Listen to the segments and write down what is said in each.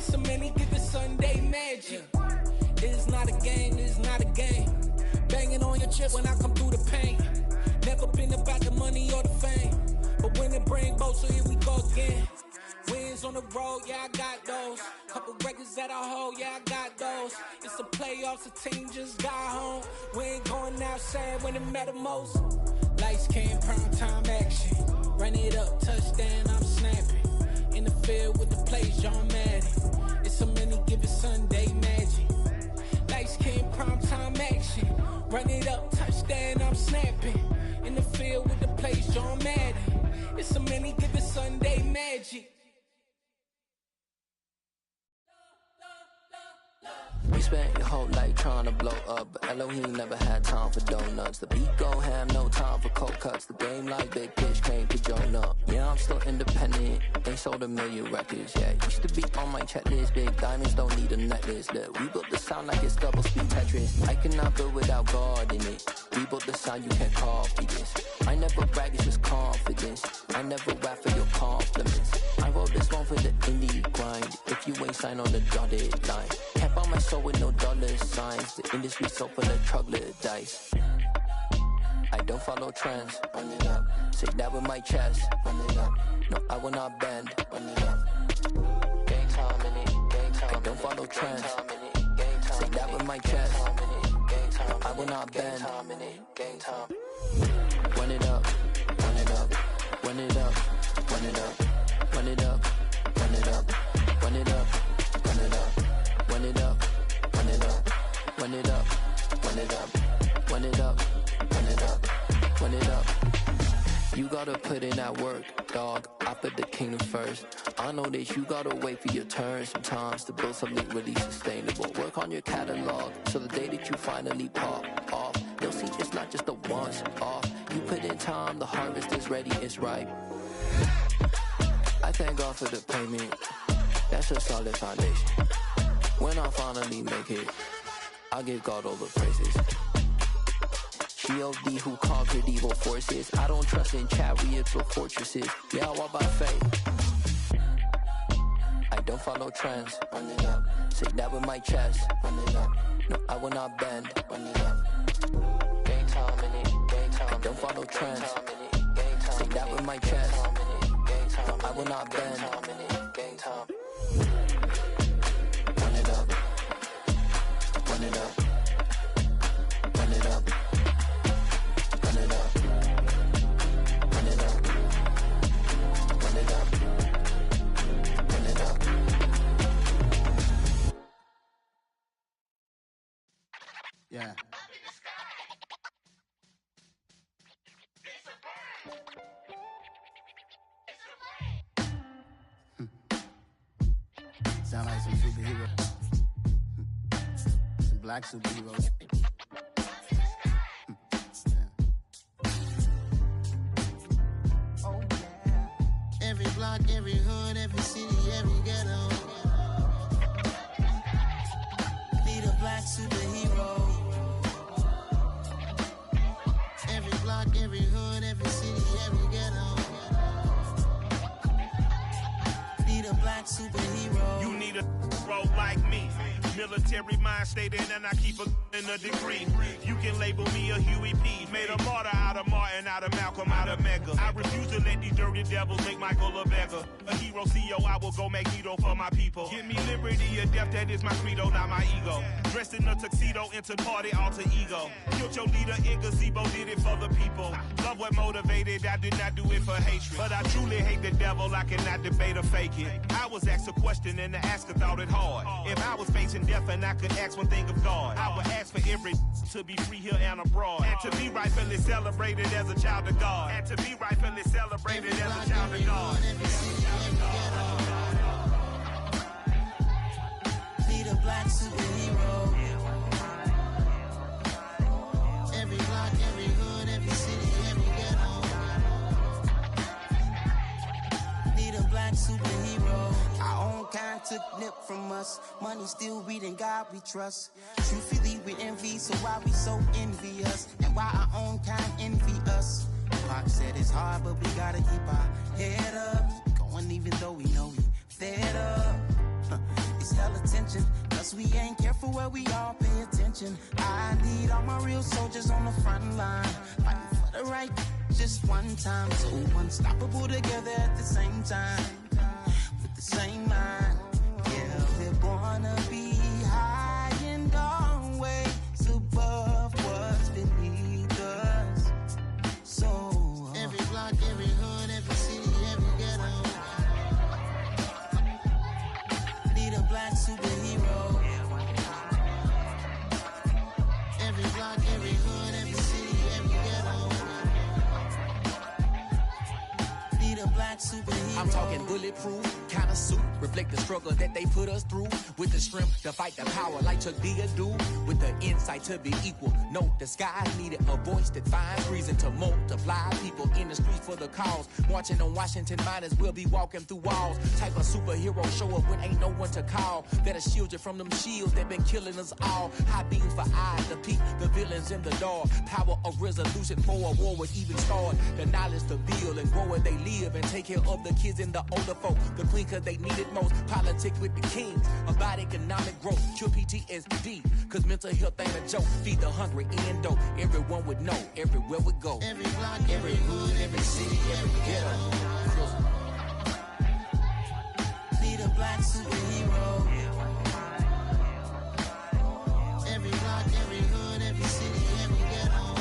It's a many given Sunday magic. It's not a game, it's not a game. Banging on your chip when I come through the pain. Never been about the money or the fame, but when it bring both, so here we go again. Wins on the road, yeah, I got those. Couple records that I hold, yeah, I got those. It's the playoffs, the team just got home. We ain't going outside when it matter most. Lights came, prime time action. Run it up, touchdown, I'm snapping. In the field with the plays, John Madden. It's a many given Sunday magic. Lights came, prime time action. Run it up, touchdown, I'm snapping. In the field with the plays, John Madden. It's a many given Sunday magic. We spent your whole life trying to blow up, but Elohim never had time for donuts. The beat go ham, no time for cold cuts. The game like Big Fish came to join up. Yeah, I'm still independent, ain't sold a million records. Yeah, used to be on my checklist. Big diamonds don't need a necklace. Look, we built the sound like it's double speed Tetris. I cannot build without God in it. We built the sound, you can't copy this. I never brag, it's just confidence. I never rap for your compliments. I wrote this one for the indie grind. If you ain't signed on the dotted line, can't buy my soul with no dollar signs. The industry so full of troglodytes. I don't follow trends. Run it up. Say that with my chest. Run it up. No, I will not bend. Run it up. Gang time in it. Gang time. I don't follow trends. Say that with my chest. No, I will not bend. Gang time. Run it up. Run it up. Run it up. Run it up. Run it up. Run it up. Run it up. Run it up. Run it up. Run it up. Run it up. Run it up. Run it up. Run it up. Run it up. You gotta put in that work, dog. I put the kingdom first. I know that you gotta wait for your turn sometimes to build something really sustainable. Work on your catalog so the day that you finally pop off, you'll see it's not just a once off. You put in time, the harvest is ready, it's ripe. I thank God for the payment. That's a solid foundation. When I finally make it, I give God all the praises. G.O.D. who conquered evil forces. I don't trust in chariots or fortresses. Yeah, I walk by faith. I don't follow trends. Run it up. Say that with my chest. Run it up. No, I will not bend. Run it up. Gang time in it. Gang time. I don't follow trends. Say that with my chest. No, I will not bend. Gang time. Run it up. Run it up. Run it up. Run it up. Run it up. Run it up. Run it up. Yeah. Sound like some superheroes. Some black superheroes. Oh, yeah. Every block, every hood, every city, every ghetto. Need a black superhero. Every block, every hood, every city, every ghetto. Need a black superhero. You need a role like me. Military mind stated, and I keep in a degree. You can label me a Huey P. Made a martyr out of Martin, out of Malcolm, out of Mega. I refuse to let these dirty devils make Michael a beggar. A hero CEO, I will go Magneto for my people. Give me liberty or death, that is my credo, not my ego. Dressed in a tuxedo, into party, alter ego. Killed your leader in gazebo, did it for the people. Love what motivated, I did not do it for hatred. But I truly hate the devil, I cannot debate or fake it. I was asked a question and the asker thought it hard. If I was facing death and I could ask one thing of God, I would ask for every to be free here and abroad, and to be rightfully celebrated as a child of God, and to be rightfully celebrated as a child of God. Need a black superhero. Every block, every hood, every city, every ghetto. Need a black superhero. Our own kind took nip from us. Money still reading God we trust. Truthfully we envy, so why we so envious? And why our own kind envy us? Pac said it's hard, but we gotta keep our head up. Going even though we know we fed up. attention. Cause we ain't careful where we all pay attention. I need all my real soldiers on the front line, fighting for the right just one time. So unstoppable together at the same time, with the same mind. Yeah, we're born to be high and always above what's beneath us. So every block, every hood, every city, every ghetto need a black superhero. Every block, every hood, every city, every ghetto need a black superhero. I'm talking bulletproof kind of suit, reflect the struggle that they put us through, with the strength to fight the power like Chuck D do, with the insight to be equal. No disguise needed, a voice that finds reason to multiply. People in the streets for the cause, marching on Washington miners will be walking through walls. Type of superhero show up when ain't no one to call, that'll shield you from them shields that been killing us all. High beams for eyes to peep the villains in the dark. Power of resolution for a war would even start. The knowledge to build and grow where they live, and take care of the kids and the older folk. The queen cause they need it most. Politics with the kings about economic growth. Cure PTSD cause mental health ain't a joke. Feed the hungry and dope. Everyone would know everywhere we go. Every block, every hood, every city, every ghetto need a black superhero. Every block, every hood, every city, every ghetto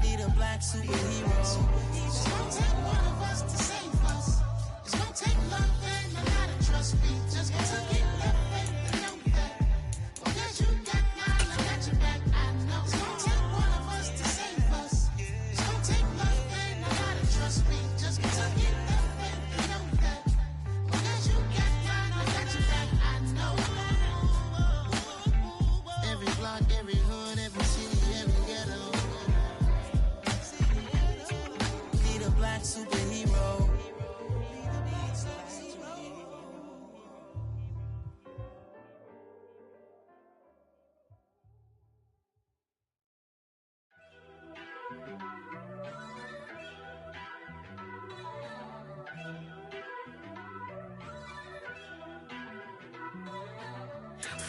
need a black superhero. It's gonna take one of us to save us. It's gonna take love and a lot of trust. We just gotta get love faith and know that. Because you got mine, I got your back, I know. It's gonna take one of us to save us. It's gonna take love and a lot of trust. We just gotta get love faith and know that. Because you got mine, I got your back, I know. Every block, every hood, every city, every ghetto need a black superhero.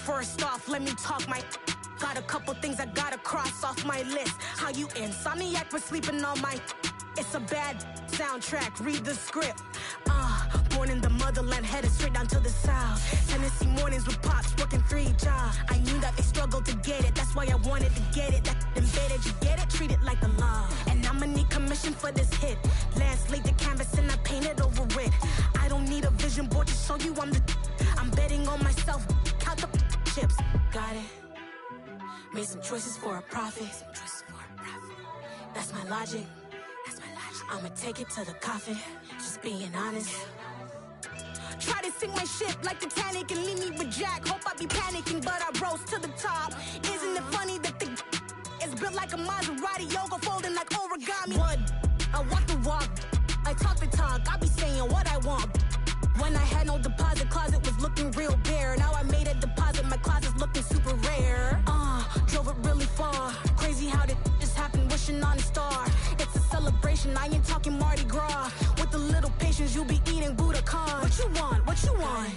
First off, let me talk my. Got a couple things I gotta cross off my list. How you insomniac for sleeping on my. It's a bad soundtrack, read the script. Born in the motherland, headed straight down to the south. Tennessee mornings with pops, working 3 jobs. I knew that they struggled to get it, that's why I wanted to get it. That embedded, you get it, treat it like a law. And I'ma need commission for this hit. Last laid the canvas and I painted over it. I don't need a vision board to show you I'm betting on myself, count the chips. Got it. Made some choices for a profit. That's my logic. I'ma take it to the coffin, just being honest. Try to sink my ship like Titanic and leave me with Jack. Hope I be panicking, but I rose to the top. Isn't it funny that the is built like a Maserati, yoga folding like origami? What? I walk the walk, I talk the talk, I be saying what I want. When I had no deposit, closet was looking real bare. Now I made a deposit, my closet's looking super rare. Drove it really far. Crazy how did this happen, wishing on a star. It's a celebration, I ain't talking Mardi Gras. With a little patience, you'll be eating Budokan. What you want? What you want?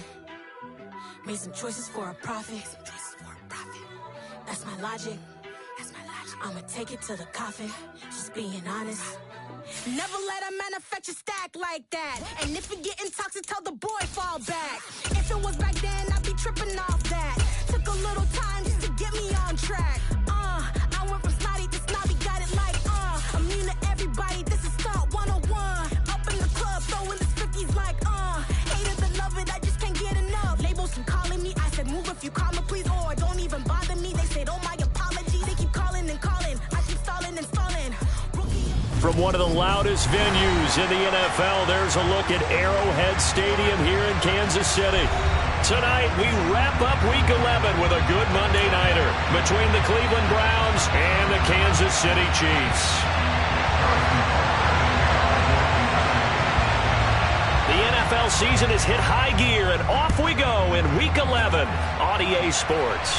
Made some choices for a profit. That's my logic. I'ma take it to the coffin, just being honest. Never let a manufacture stack like that. And if you're getting toxic, tell the boy fall back. If it was back then, I'd be tripping off that. Took a little time just to get me on track. I went from snotty to snobby, got it like, immune to everybody, this is Stunt 101. Up in the club, throwing the 50s like, hate it and love it, I just can't get enough. Labels from calling me, I said move if you call me please, or don't even bother me. They said, oh my apology, they keep calling and calling. I keep stalling and stalling. From one of the loudest venues in the NFL, there's a look at Arrowhead Stadium here in Kansas City. Tonight, we wrap up Week 11 with a good Monday nighter between the Cleveland Browns and the Kansas City Chiefs. The NFL season has hit high gear, and off we go in Week 11 on EA Sports.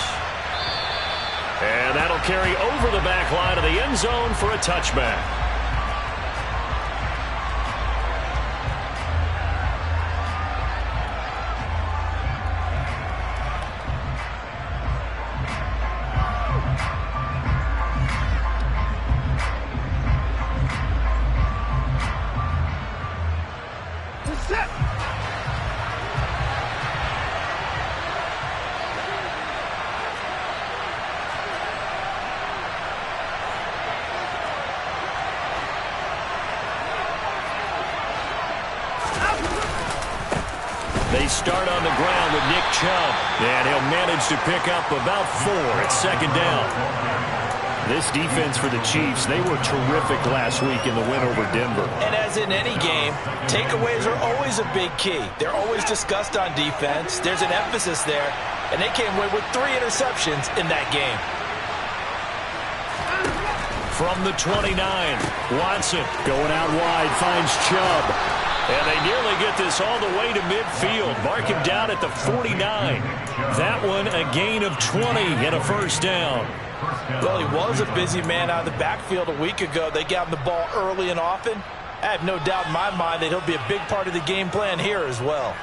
And that'll carry over the back line of the end zone for a touchback. start on the ground with Nick Chubb. And he'll manage to pick up about 4 at second down. This defense for the Chiefs, they were terrific last week in the win over Denver. And as in any game, takeaways are always a big key. They're always discussed on defense. There's an emphasis there. And they came away with 3 interceptions in that game. From the 29, Watson going out wide, finds Chubb. And they nearly get this all the way to midfield. Mark him down at the 49. That one a gain of 20 and a first down. Well, he was a busy man out of the backfield a week ago. They got him the ball early and often. I have no doubt in my mind that he'll be a big part of the game plan here as well.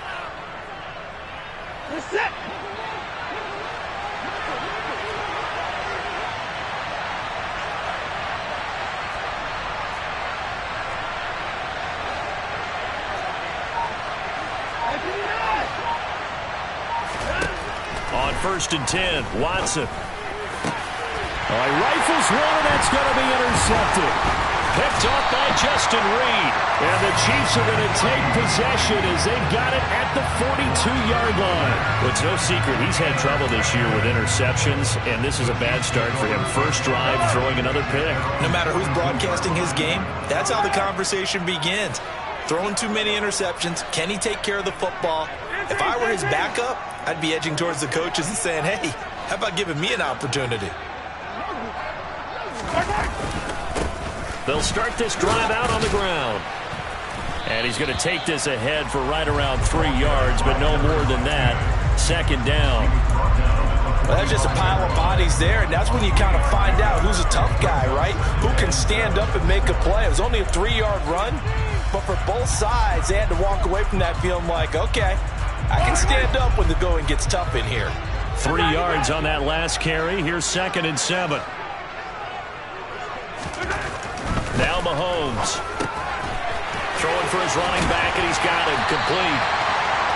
On 1st and 10, Watson. He rifles one, and that's going to be intercepted. Picked off by Justin Reed. And the Chiefs are going to take possession as they've got it at the 42-yard line. Well, it's no secret he's had trouble this year with interceptions, and this is a bad start for him. First drive, throwing another pick. No matter who's broadcasting his game, that's how the conversation begins. Throwing too many interceptions. Can he take care of the football? If I were his backup, I'd be edging towards the coaches and saying, hey, how about giving me an opportunity? They'll start this drive out on the ground. And he's going to take this ahead for right around 3 yards, but no more than that. Second down. Well, that's just a pile of bodies there, and that's when you kind of find out who's a tough guy, right? Who can stand up and make a play. It was only a 3-yard run, but for both sides, they had to walk away from that feeling like, okay, I can stand up when the going gets tough in here. 3 yards on that last carry. Here's 2nd and 7. Now Mahomes. Throwing for his running back, and he's got him complete.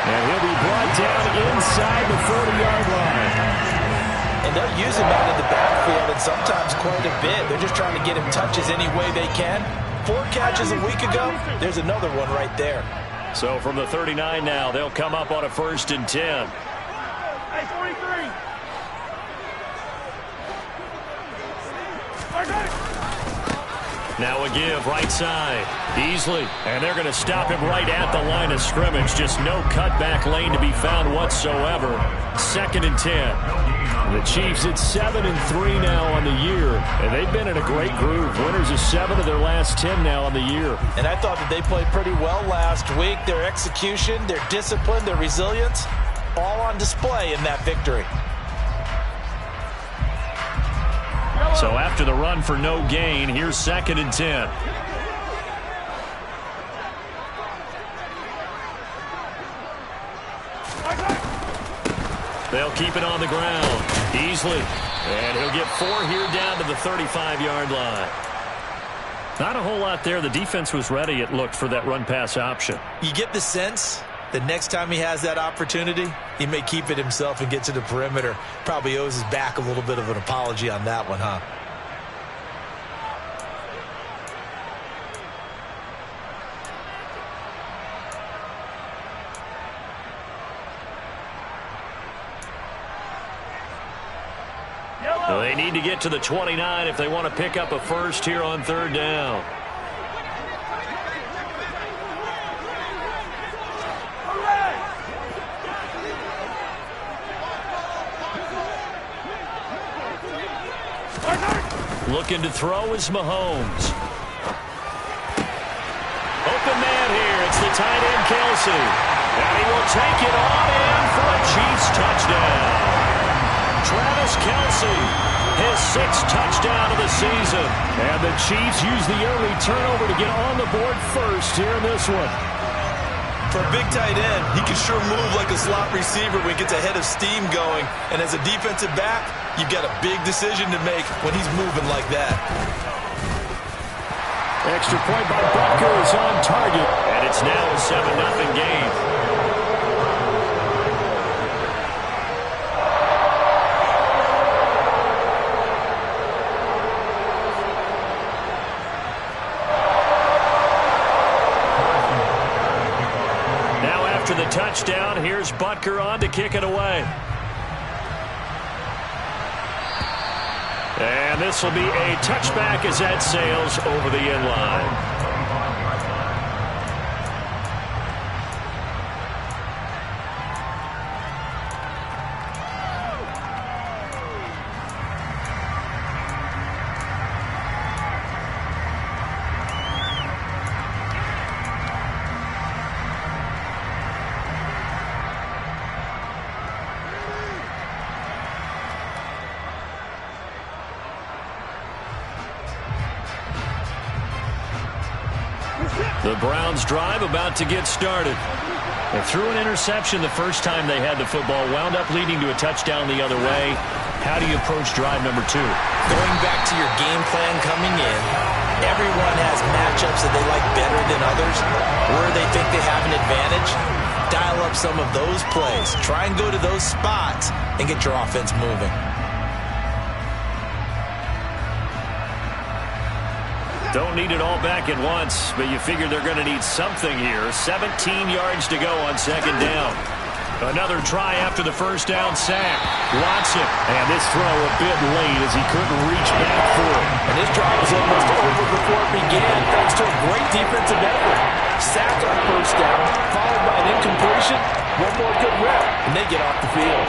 And he'll be brought down inside the 40-yard line. And they'll use him out of the backfield, and sometimes quite a bit. They're just trying to get him touches any way they can. 4 catches a week ago. There's another one right there. So from the 39 now, they'll come up on a 1st and 10. Hey, 43. Now a give, right side. Easily. And they're going to stop him right at the line of scrimmage. Just no cutback lane to be found whatsoever. 2nd and 10. The Chiefs at 7-3 now on the year. And they've been in a great groove. Winners of 7 of their last 10 now on the year. And I thought that they played pretty well last week. Their execution, their discipline, their resilience, all on display in that victory. So after the run for no gain, here's 2nd and 10. They'll keep it on the ground. Easily. And he'll get 4 here down to the 35-yard line. Not a whole lot there. The defense was ready, it looked, for that run-pass option. You get the sense the next time he has that opportunity, he may keep it himself and get to the perimeter. Probably owes his back a little bit of an apology on that one, huh? Well, they need to get to the 29 if they want to pick up a first here on 3rd down. Looking to throw is Mahomes. Open man here. It's the tight end, Kelce. And he will take it on in for a Chiefs touchdown. Travis Kelce, his 6th touchdown of the season. And the Chiefs use the early turnover to get on the board first here in this one. For a big tight end, he can sure move like a slot receiver when he gets a head of steam going. And as a defensive back, you've got a big decision to make when he's moving like that. Extra point by Butker is on target. And it's now a 7-0 game. touchdown. Here's Butker on to kick it away. And this will be a touchback as that sails over the end line. The Browns drive about to get started. They threw an interception the first time they had the football, wound up leading to a touchdown the other way. How do you approach drive number 2? Going back to your game plan coming in, everyone has matchups that they like better than others, where they think they have an advantage. Dial up some of those plays. Try and go to those spots and get your offense moving. Don't need it all back at once, but you figure they're going to need something here. 17 yards to go on second down. Another try after the first down sack. Watson, and this throw a bit late as he couldn't reach back for it. And this drive was almost over before it began, thanks to a great defensive effort. Sack on first down, followed by an incompletion. One more good rep, and they get off the field.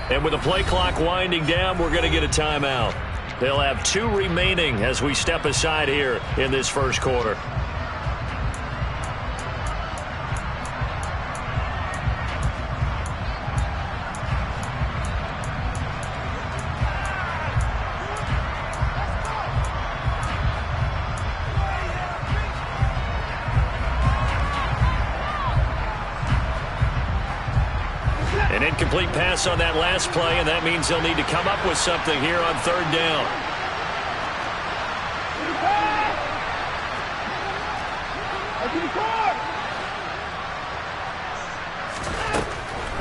And with the play clock winding down, we're going to get a timeout. They'll have 2 remaining as we step aside here in this first quarter. An incomplete pass on that last play, and that means they'll need to come up with something here on third down.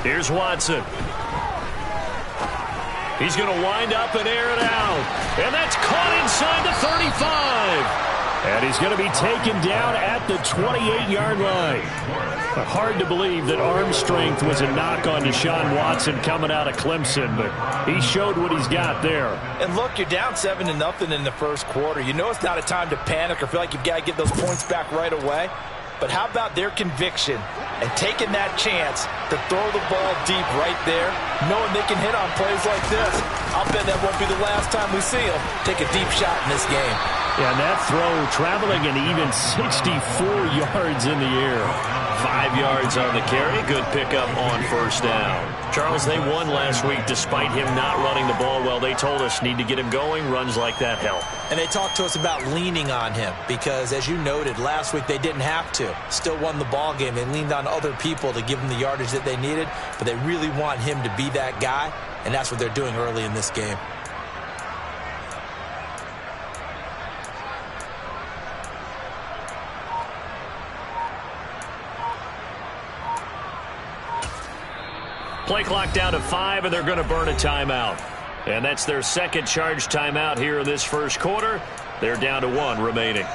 Here's Watson. He's going to wind up and air it out. And that's caught inside the 35. And he's going to be taken down at the 28-yard line. Hard to believe that arm strength was a knock on Deshaun Watson coming out of Clemson, but he showed what he's got there. And look, you're down 7-0 in the first quarter. You know it's not a time to panic or feel like you've got to get those points back right away. But how about their conviction and taking that chance to throw the ball deep right there, knowing they can hit on plays like this? I'll bet that won't be the last time we see them take a deep shot in this game. Yeah, and that throw traveling an even 64 yards in the air. 5 yards on the carry. Good pickup on first down. Charles, they won last week despite him not running the ball well. They told us need to get him going. Runs like that help. And they talked to us about leaning on him because, as you noted, last week they didn't have to. Still won the ball game. They leaned on other people to give them the yardage that they needed, but they really want him to be that guy, and that's what they're doing early in this game. Play clock down to 5, and they're going to burn a timeout. And that's their second charge timeout here in this first quarter. They're down to 1 remaining.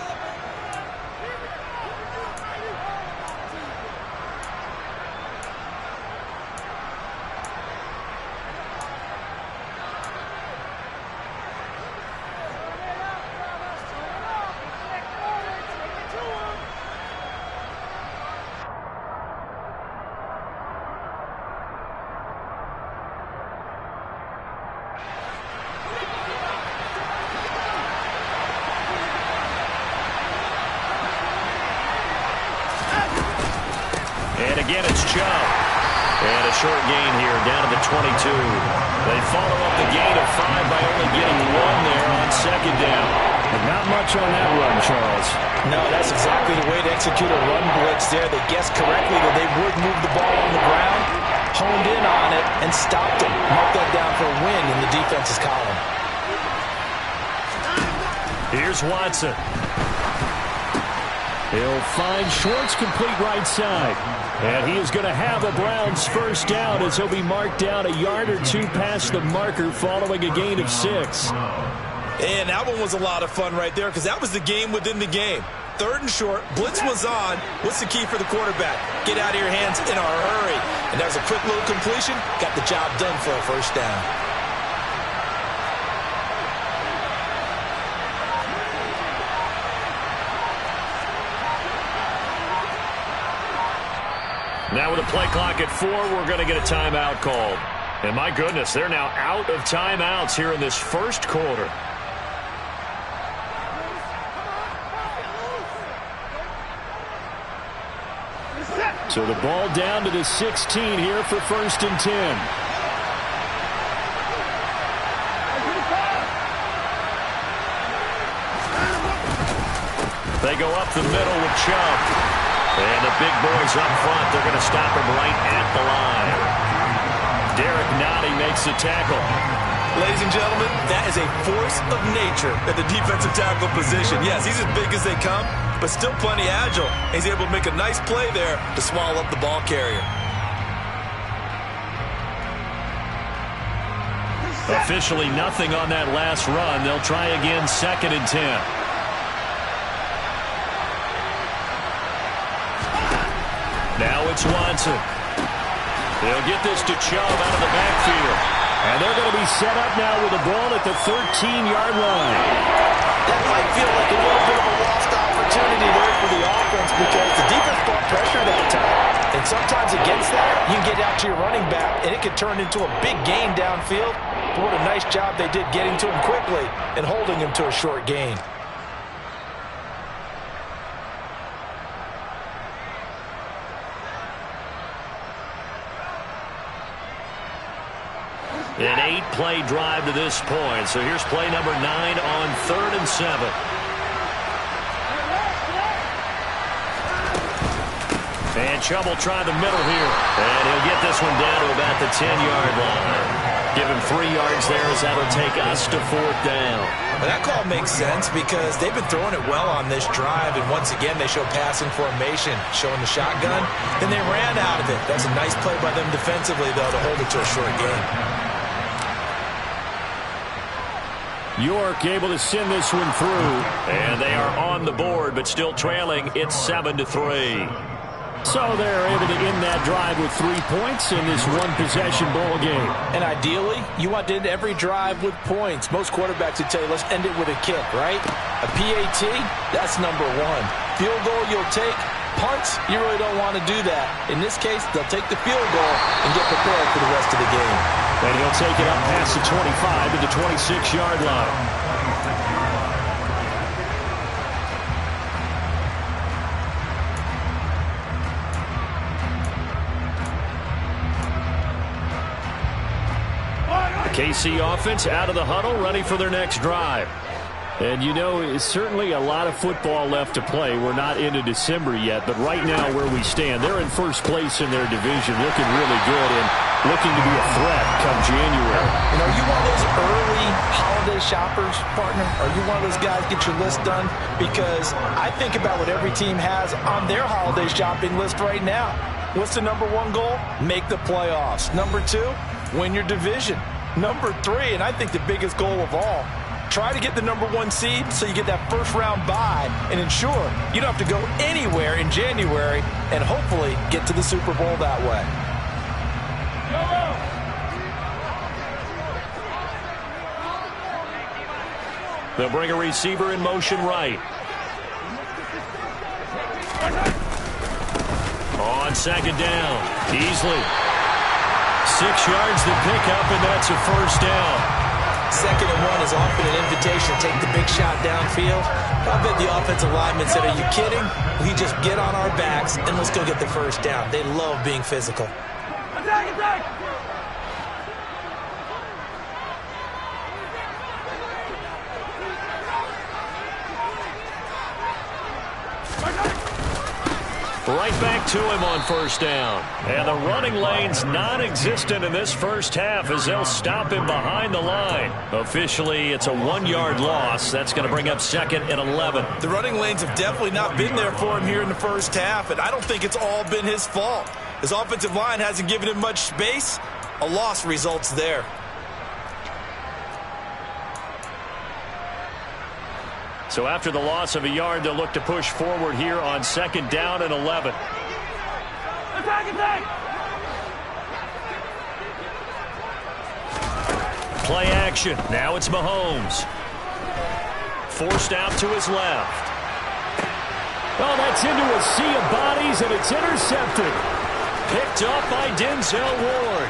And again, it's Chubb. And a short gain here, down to the 22. They follow up the gain of 5 by only getting 1 there on second down. But not much on that run, Charles. No, that's exactly the way to execute a run blitz there. They guessed correctly that they would move the ball on the ground, honed in on it, and stopped them. Mark that down for a win in the defense's column. Here's Watson. He'll find Schwartz complete right side. And he is going to have a Browns first down as he'll be marked down a yard or two past the marker following a gain of 6. And that one was a lot of fun right there because that was the game within the game. 3rd and short, blitz was on. What's the key for the quarterback? Get out of your hands in a hurry. And there's a quick little completion. Got the job done for a first down. Now with a play clock at 4, we're going to get a timeout called. And my goodness, they're now out of timeouts here in this first quarter. So the ball down to the 16 here for 1st and 10. They go up the middle with Chubb. And the big boys up front, they're going to stop him right at the line. Derek Nottie makes the tackle. Ladies and gentlemen, that is a force of nature at the defensive tackle position. Yes, he's as big as they come, but still plenty agile. He's able to make a nice play there to swallow up the ball carrier. Officially nothing on that last run. They'll try again 2nd and 10. Now it's Watson. They'll get this to Chubb out of the backfield. And they're going to be set up now with the ball at the 13-yard line. That might feel like a little bit of a lost opportunity there for the offense because the defense brought pressure that time. And sometimes against that, you can get out to your running back, and it could turn into a big gain downfield. But what a nice job they did getting to him quickly and holding him to a short gain. An 8-play drive to this point. So here's play number 9 on 3rd and 7. And Chubb will try the middle here. And he'll get this one down to about the 10-yard line. Give him 3 yards there as that'll take us to 4th down. Well, that call makes sense because they've been throwing it well on this drive. And once again, they show passing formation, showing the shotgun. And they ran out of it. That's a nice play by them defensively, though, to hold it to a short gain. York able to send this one through. And they are on the board, but still trailing. It's 7-3. So they're able to end that drive with 3 points in this one-possession ball game. And ideally, you want to end every drive with points. Most quarterbacks would tell you, let's end it with a kick, right? A PAT, that's number 1. Field goal you'll take. Punts, you really don't want to do that. In this case, they'll take the field goal and get prepared for the rest of the game. And he'll take it up past the 25 to the 26-yard line. KC offense out of the huddle, ready for their next drive. And, you know, it's certainly a lot of football left to play. We're not into December yet, but right now where we stand, they're in first place in their division, looking really good and looking to be a threat come January. And are you one of those early holiday shoppers, partner? Are you one of those guys get your list done? Because I think about what every team has on their holiday shopping list right now. What's the number 1 goal? Make the playoffs. Number 2, win your division. Number 3, and I think the biggest goal of all, try to get the number 1 seed so you get that first-round bye and ensure you don't have to go anywhere in January and hopefully get to the Super Bowl that way. They'll bring a receiver in motion right. On 2nd down, Beasley. 6 yards to pick up, and that's a first down. 2nd and 1 is often an invitation to take the big shot downfield. I bet the offensive lineman said, are you kidding? We just get on our backs and let's go get the first down. They love being physical. Attack, attack! Right back to him on first down. And the running lane's non-existent in this first half as they'll stop him behind the line. Officially, it's a 1-yard loss. That's going to bring up 2nd and 11. The running lanes have definitely not been there for him here in the first half, and I don't think it's all been his fault. His offensive line hasn't given him much space. A loss results there. So after the loss of a yard, they'll look to push forward here on 2nd down and 11. Attack, attack! Play action. Now it's Mahomes. Forced out to his left. Oh, that's into a sea of bodies, and it's intercepted. Picked up by Denzel Ward.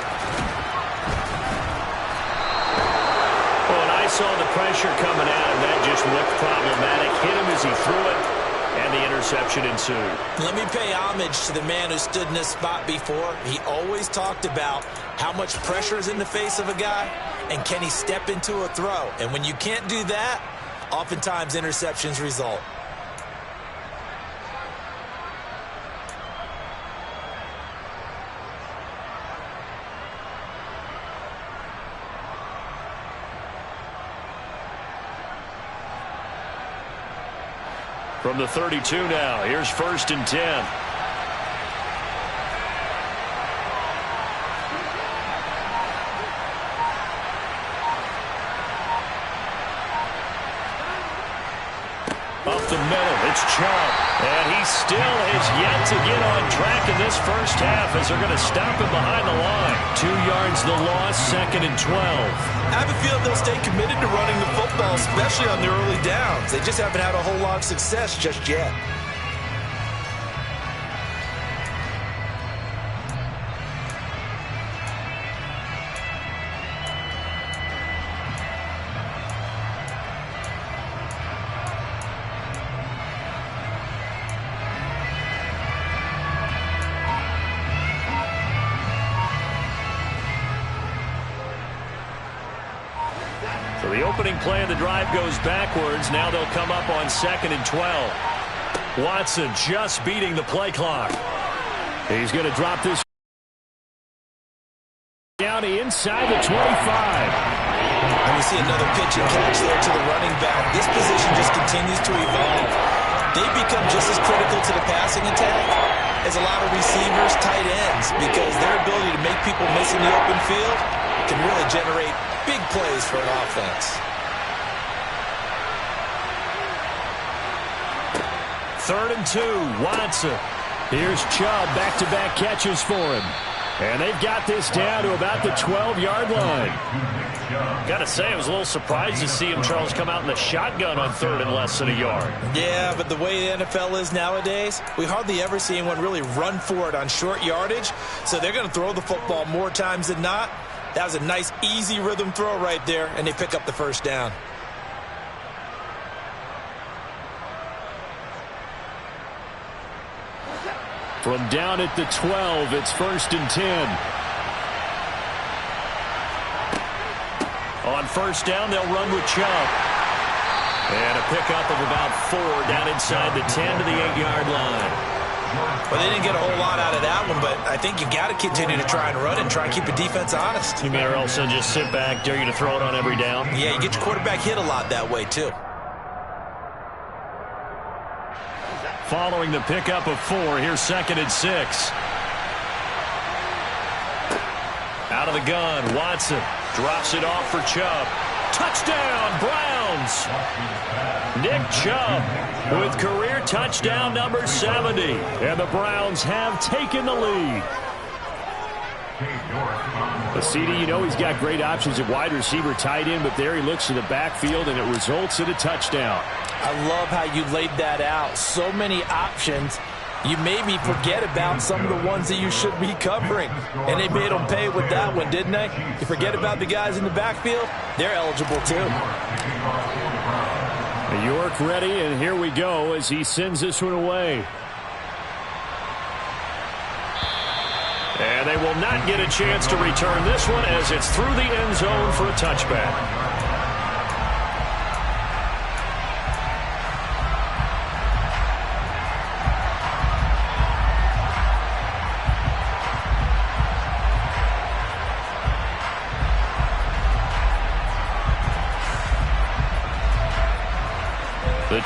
Oh, and I saw the pressure coming at him. That just looked problematic. Hit him as he threw it, and the interception ensued. Let me pay homage to the man who stood in this spot before. He always talked about how much pressure is in the face of a guy, and can he step into a throw. And when you can't do that, oftentimes interceptions result. From the 32 now, here's 1st and 10. Up the middle, it's Chubb. And he still has yet to get on track in this first half as they're going to stop him behind the line. 2 yards the loss, 2nd and 12. I have a feeling they'll stay committed to running the football, especially on their early downs. They just haven't had a whole lot of success just yet. So the opening play of the drive goes backwards. Now they'll come up on 2nd and 12. Watson just beating the play clock. He's going to drop this down inside the 25. And we see another pitch and catch there to the running back. This position just continues to evolve. They become just as critical to the passing attack as a lot of receivers, tight ends, because their ability to make people miss in the open field can really generate big plays for an offense. 3rd and 2, Watson. Here's Chubb, back-to-back catches for him. And they've got this down to about the 12-yard line. Got to say, I was a little surprised to see him, Charles, come out in the shotgun on 3rd and less than a yard. Yeah, but the way the NFL is nowadays, we hardly ever see anyone really run for it on short yardage. So they're going to throw the football more times than not. That was a nice, easy rhythm throw right there, and they pick up the first down. From down at the 12, it's 1st and 10. On 1st down, they'll run with Chubb. And a pickup of about 4 down inside the 10 to the 8-yard line. Well, they didn't get a whole lot out of that one, but I think you got to continue to try and run and try and keep the defense honest. You may also just sit back, dare you to throw it on every down. Yeah, you get your quarterback hit a lot that way, too. Following the pickup of 4, here's 2nd and 6. Out of the gun, Watson drops it off for Chubb. Touchdown, Browns! Nick Chubb with career touchdown number 70. And the Browns have taken the lead. But CD, you know he's got great options at wide receiver, tight end, but there he looks to the backfield, and it results in a touchdown. I love how you laid that out. So many options. You made me forget about some of the ones that you should be covering. And they made them pay with that one, didn't they? You forget about the guys in the backfield, they're eligible too. York ready, and here we go as he sends this one away. And they will not get a chance to return this one as it's through the end zone for a touchback.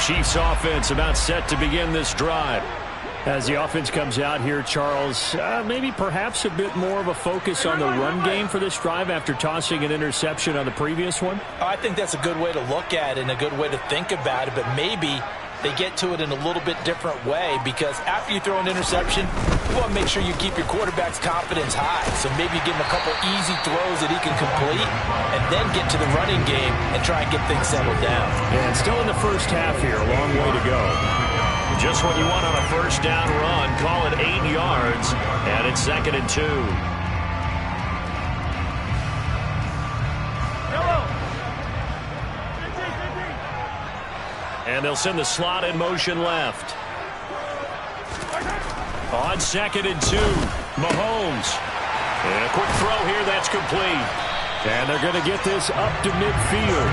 Chiefs offense about set to begin this drive. As the offense comes out here, Charles, maybe perhaps a bit more of a focus on the run game for this drive after tossing an interception on the previous one? I think that's a good way to look at it and a good way to think about it, but maybe they get to it in a little bit different way, because after you throw an interception, you want to make sure you keep your quarterback's confidence high. So maybe you give him a couple easy throws that he can complete and then get to the running game and try and get things settled down. And still in the first half here, a long way to go. Just what you want on a first down run. Call it 8 yards, and it's 2nd and 2. And they'll send the slot in motion left. On 2nd and 2, Mahomes. And a quick throw here, that's complete. And they're going to get this up to midfield.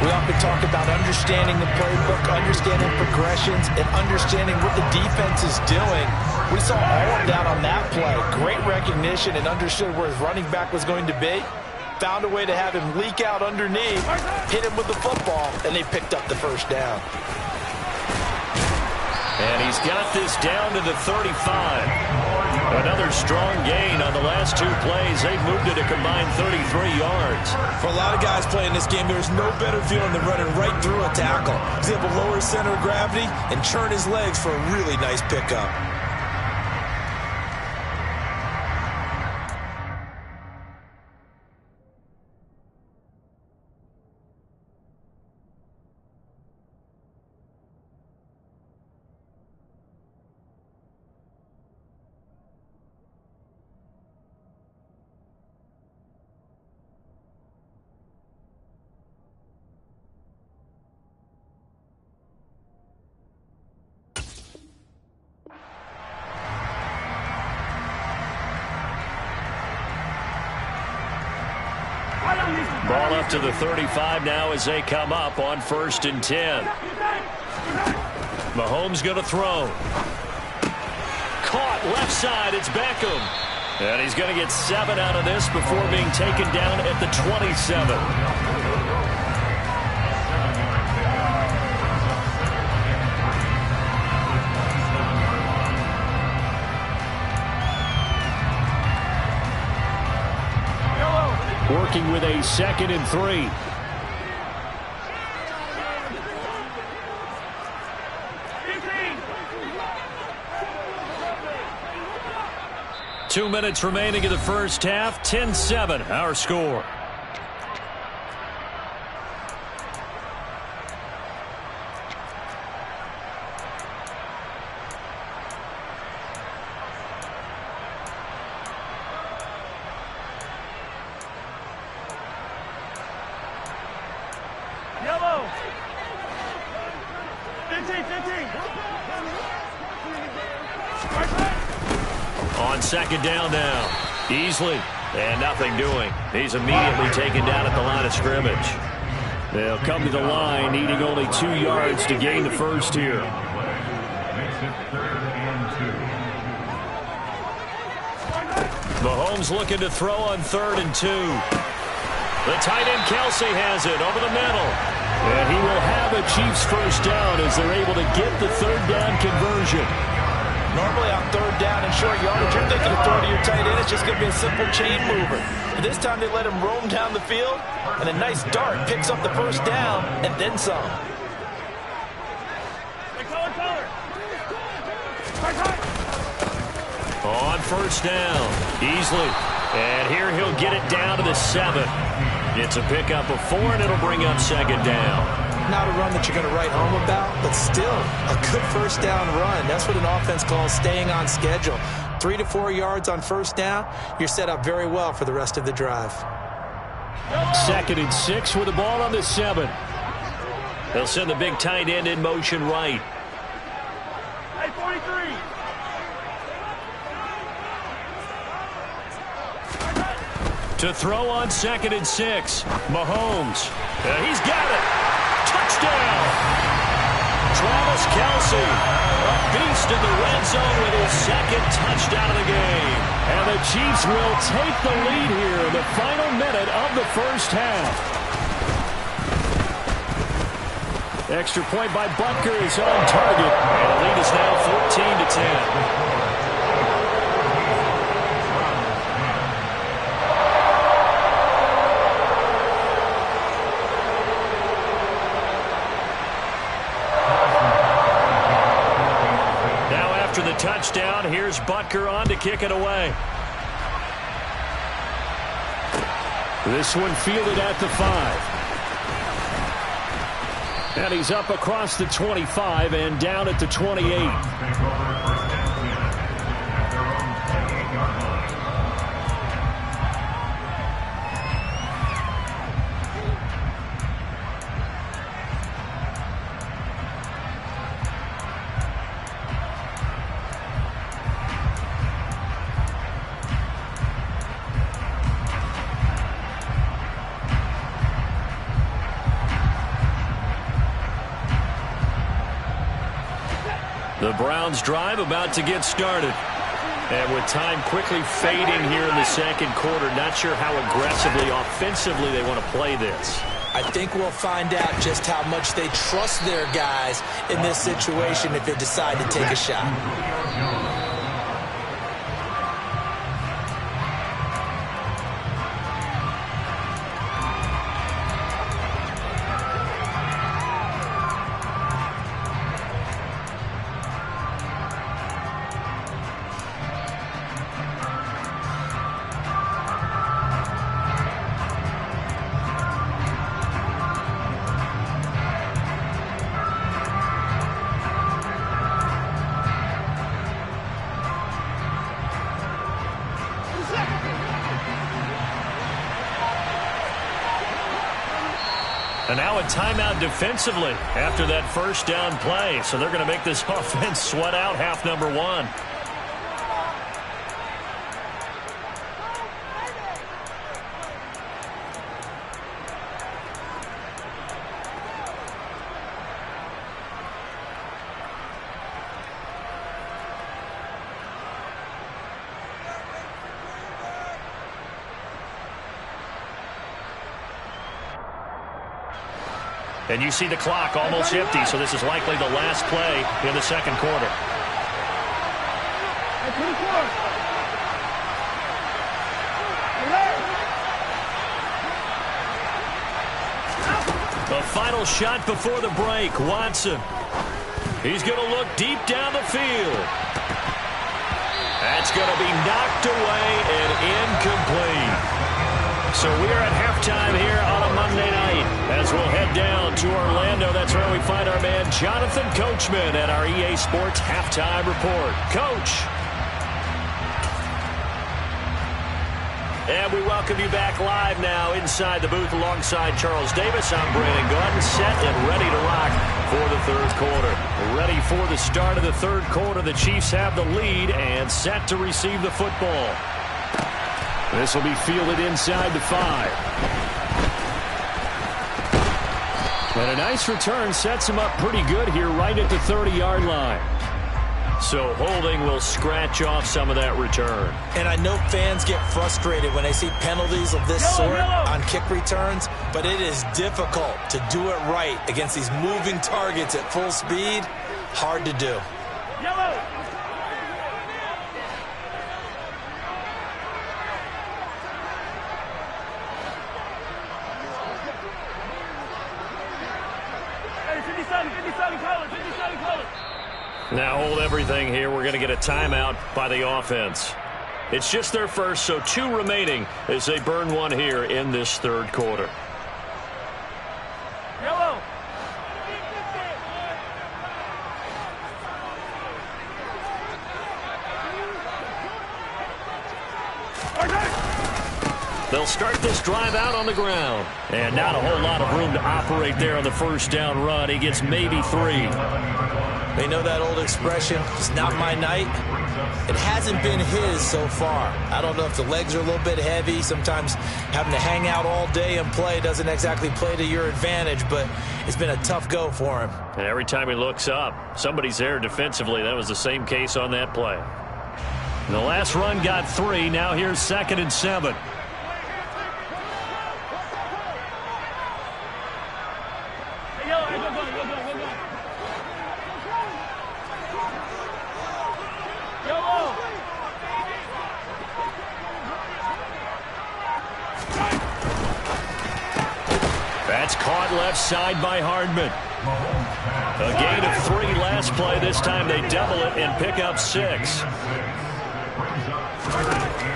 We often talk about understanding the playbook, understanding progressions, and understanding what the defense is doing. We saw all of that on that play. Great recognition and understood where his running back was going to be. Found a way to have him leak out underneath, hit him with the football, and they picked up the first down. And he's got this down to the 35. Another strong gain on the last 2 plays. They've moved it a combined 33 yards. For a lot of guys playing this game, there's no better feeling than running right through a tackle. He's able to lower his center of gravity and turn his legs for a really nice pickup. Ball up to the 35 now as they come up on 1st and 10. Mahomes going to throw. Caught left side. It's Beckham. And he's going to get 7 out of this before being taken down at the 27. Working with a 2nd and 3. Two minutes remaining in the first half. 10-7, our score. On 2nd down now. Easley. And nothing doing. He's immediately taken down at the line of scrimmage. They'll come to the line, needing only 2 yards to gain the first here. Mahomes looking to throw on 3rd and 2. The tight end Kelsey has it over the middle. And he will have a Chiefs first down as they're able to get the 3rd down conversion. Normally on 3rd down and short yardage, you're thinking of throwing to your tight end. It's just going to be a simple chain mover. But this time they let him roam down the field, and a nice dart picks up the first down and then some. On 1st down, Easley. And here he'll get it down to the 7. It's a pickup of 4, and it'll bring up 2nd down. Not a run that you're going to write home about, but still a good first down run. That's what an offense calls staying on schedule. 3 to 4 yards on 1st down, you're set up very well for the rest of the drive. 2nd and 6 with the ball on the 7. They'll send the big tight end in motion right. Hey, 43. To throw on 2nd and 6. Mahomes. He's got it. Touchdown! Travis Kelce, a beast in the red zone with his 2nd touchdown of the game. And the Chiefs will take the lead here in the final minute of the first half. Extra point by Butker is on target. And the lead is now 14-10. After the touchdown, here's Butker on to kick it away. This one fielded at the 5. And he's up across the 25 and down at the 28. The Browns drive about to get started. And with time quickly fading here in the second quarter, not sure how aggressively, offensively they want to play this. I think we'll find out just how much they trust their guys in this situation if they decide to take a shot. And now a timeout defensively after that first down play. So they're going to make this offense sweat out half number one. And you see the clock almost empty, so this is likely the last play in the second quarter. The final shot before the break, Watson. He's going to look deep down the field. That's going to be knocked away and incomplete. So we are at halftime here on a Monday night as we'll head down to Orlando. That's where we find our man Jonathan Coachman at our EA Sports Halftime Report. Coach. And we welcome you back live now inside the booth alongside Charles Davis. I'm Brandon Gaudin, set and ready to rock for the third quarter. Ready for the start of the third quarter. The Chiefs have the lead and set to receive the football. This will be fielded inside the 5. And a nice return sets him up pretty good here right at the 30-yard line. So holding will scratch off some of that return. And I know fans get frustrated when they see penalties of this sort on kick returns, but it is difficult to do it right against these moving targets at full speed. Hard to do. Yellow. Now hold everything here. We're going to get a timeout by the offense. It's just their first, so 2 remaining as they burn one here in this third quarter. Yellow. They'll start this drive out on the ground. And not a whole lot of room to operate there on the first down run. He gets maybe 3. They know that old expression, it's not my night. It hasn't been his so far. I don't know if the legs are a little bit heavy. Sometimes having to hang out all day and play doesn't exactly play to your advantage, but it's been a tough go for him. And every time he looks up, somebody's there defensively. That was the same case on that play. And the last run got 3. Now here's 2nd and 7. That's caught left side by Hardman. A gain of 3 last play. This time they double it and pick up 6.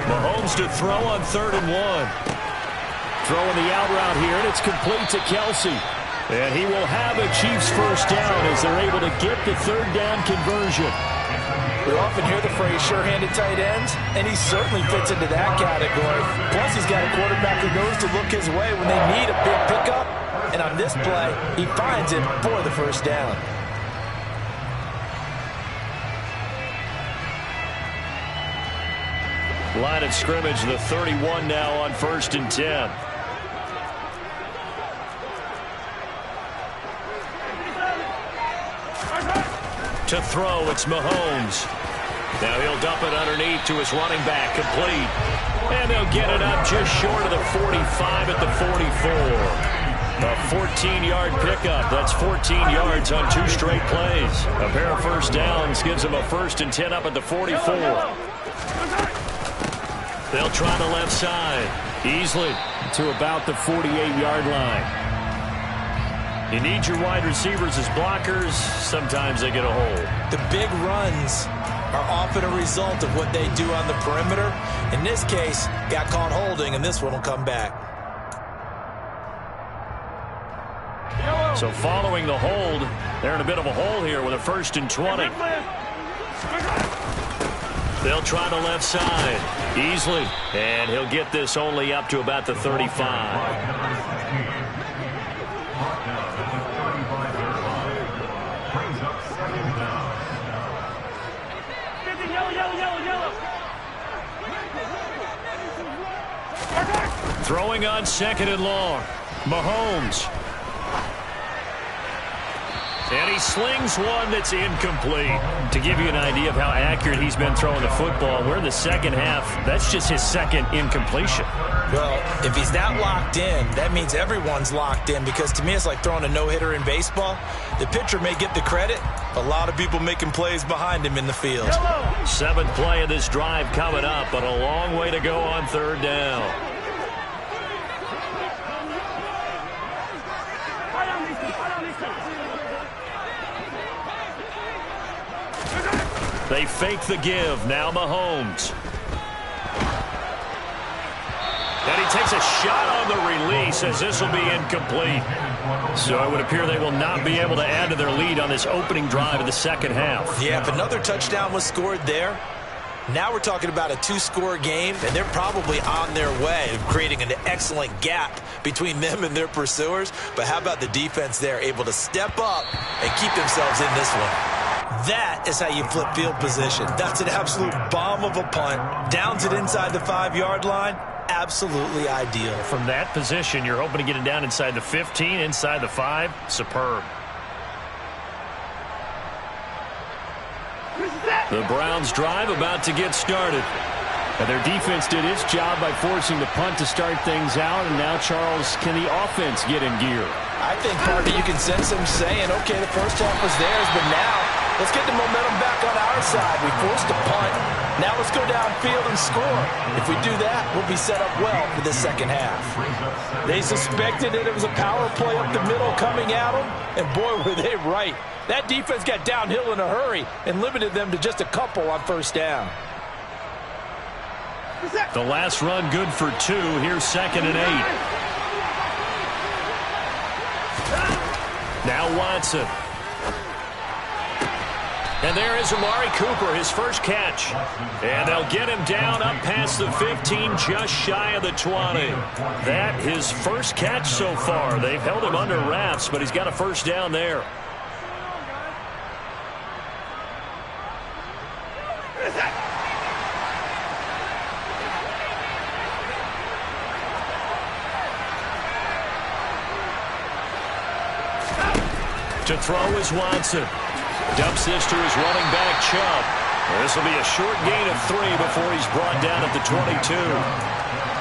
Mahomes to throw on 3rd and 1. Throwing the out route here, and it's complete to Kelsey. And he will have a Chiefs first down as they're able to get the 3rd down conversion. We often hear the phrase sure-handed tight ends, and he certainly fits into that category. Plus, he's got a quarterback who knows to look his way when they need a big pickup. And on this play, he finds it for the first down. Line of scrimmage, the 31 now on 1st and 10. To throw, it's Mahomes. Now he'll dump it underneath to his running back, complete. And they'll get it up just short of the 45 at the 44. A 14-yard pickup. That's 14 yards on 2 straight plays. A pair of first downs gives them a 1st and 10 up at the 44. They'll try the left side. Easily to about the 48-yard line. You need your wide receivers as blockers. Sometimes they get a hold. The big runs are often a result of what they do on the perimeter. In this case, got caught holding, and this one will come back. So following the hold, they're in a bit of a hole here with a 1st and 20. They'll try the left side easily, and he'll get this only up to about the 35. Throwing on 2nd and long, Mahomes. And he slings one that's incomplete. To give you an idea of how accurate he's been throwing the football, we're in the second half. That's just his 2nd incompletion. Well, if he's that locked in, that means everyone's locked in, because to me it's like throwing a no-hitter in baseball. The pitcher may get the credit, a lot of people making plays behind him in the field. 7th play of this drive coming up, but a long way to go on 3rd down. They fake the give. Now Mahomes. And he takes a shot on the release as this will be incomplete. So it would appear they will not be able to add to their lead on this opening drive of the second half. Yeah, if another touchdown was scored there, now we're talking about a 2-score game, and they're probably on their way of creating an excellent gap between them and their pursuers. But how about the defense there, able to step up and keep themselves in this one? That is how you flip field position. That's an absolute bomb of a punt. Downs it inside the 5-yard line. Absolutely ideal. From that position, you're hoping to get it down inside the 15, inside the 5. Superb. The Browns drive about to get started. And their defense did its job by forcing the punt to start things out. And now, Charles, can the offense get in gear? I think, partner, you can sense them saying, okay, the first half was theirs, but now let's get the momentum back on our side. We forced a punt. Now let's go downfield and score. If we do that, we'll be set up well for the second half. They suspected that it was a power play up the middle coming at them, and boy, were they right. That defense got downhill in a hurry and limited them to just a couple on first down. The last run good for 2. Here's 2nd and 8. Now Watson. And there is Amari Cooper, his first catch. And they'll get him down up past the 15, just shy of the 20. That his first catch so far. They've held him under wraps, but he's got a first down there. To throw is Watson. Dumps this to his running back, Chubb. This will be a short gain of 3 before he's brought down at the 22.